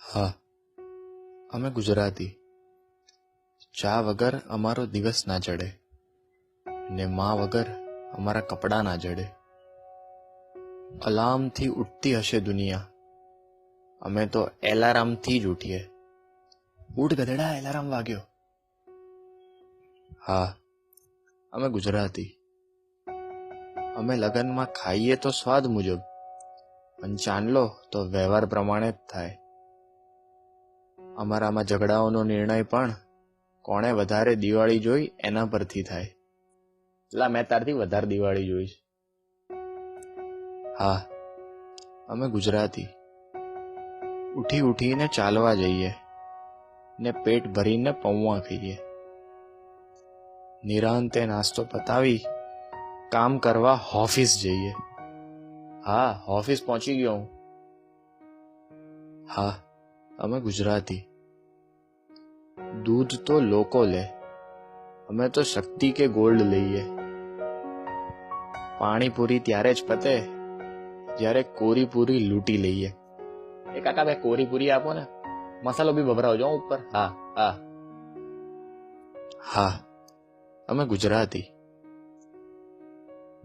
હા, અમે ગુજરાતી. ચા વગર અમારો દિવસ ના ચડે ને માં વગર અમારા કપડાં ના જડે. અલાર્મથી ઉઠતી હશે દુનિયા, અમે તો એલાર્મથી જ ઉઠીએ. ઉઠ ગધેડા, એલાર્મ વાગ્યો. હા, અમે ગુજરાતી. અમે લગનમાં ખાઈએ તો સ્વાદ મુજબ, પણ ચાંદલો તો વ્યવહાર પ્રમાણે જ થાય. અમારામાં ઝઘડાઓનો નિર્ણય પણ કોણે વધારે દિવાળી જોઈ એના પરથી થાય. એટલે મેં તારથી વધારે દિવાળી જોઈશ. હા, અમે ગુજરાતી. ઉઠી ઉઠીને ચાલવા જઈએ ને પેટ ભરીને પૌવા ખાઈએ. નિરાંતે નાસ્તો પતાવી કામ કરવા ઓફિસ જઈએ. હા, ઓફિસ પહોંચી ગયો હું. હા, અમે ગુજરાતી. દૂધ તો લોકો લે, અમે તો શક્તિ કે ગોલ્ડ લઈએ. પાણીપુરી ત્યારે જ પતે જ્યારે કોરીપુરી લૂંટી લઈએ. એ કાકા બે કોરીપુરી આપો ને, મસાલો બી ભભરાવજો ઉપર. હા હા હા, અમે ગુજરાતી.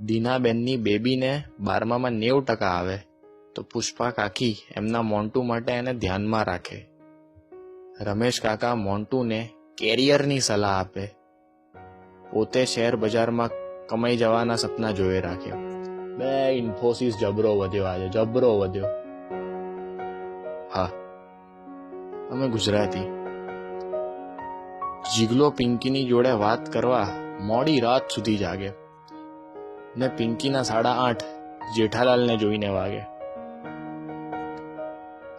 દીનાબેનની બેબીને 12માં 90% આવે તો પુષ્પા કાકી એમના મોન્ટુ માટે એને ધ્યાનમાં રાખે. રમેશ કાકા મોન્ટુને કેરિયરની સલાહ આપે. પોતે શેર બજારમાં કમાઈ જવાના સપના જોઈ રાખે. બે ઇન્ફોસિસ જબરો વધ્યો, આજે જબરો વધ્યો. હા, અમે ગુજરાતી. જીગલો પિંકીની જોડે વાત કરવા મોડી રાત સુધી જાગે ને પિંકીના 8:30 જેઠાલાલને જોઈને વાગે.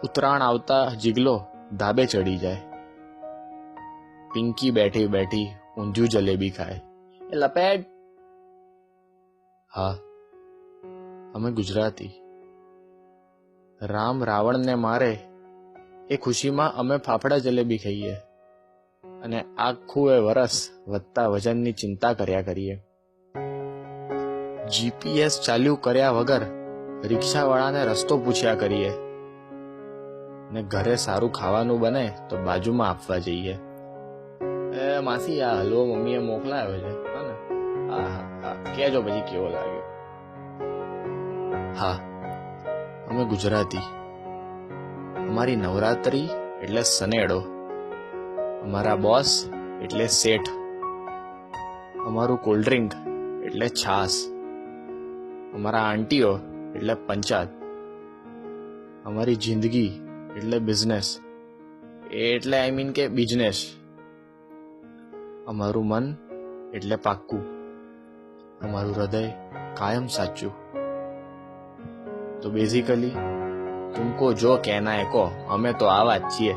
ઉત્તરાયણ આવતા જીગલો ધાબે ચડી જાય. પિંકી બેઠી બેઠી ઊંધિયું જલેબી ખાય. એ લપેટ. હા, અમે ગુજરાતી. રામ રાવણને મારે એ ખુશીમાં અમે ફાફડા જલેબી ખાઈએ અને આખું એ વરસ વધતા વજનની ચિંતા કર્યા કરીએ. જીપીએસ ચાલ્યું કર્યા વગર રિક્ષાવાળાને રસ્તો પૂછ્યા કરીએ ને ઘરે સારું ખાવાનું બને તો બાજુમાં આપવા જઈએ. એ માસી, આ હલવો મમ્મીએ મોકલાયો છે. હા હા હા, કહેજો પછી કેવો લાગ્યો. હા, અમે ગુજરાતી. અમારી નવરાત્રી એટલે સનેડો, અમારા બોસ એટલે શેઠ, અમારું કોલ્ડ ડ્રિંક એટલે છાસ, અમારા આંટીઓ એટલે પંચાત, અમારી જિંદગી એટલે બિઝનેસ, એટલે આઈ મીન કે બિઝનેસ, અમારું મન એટલે પાક્કું, અમારું હૃદય કાયમ સાચું. તો બેઝિકલી તુમકો જો કહેના હે કો, અમે તો આવા જ છીએ.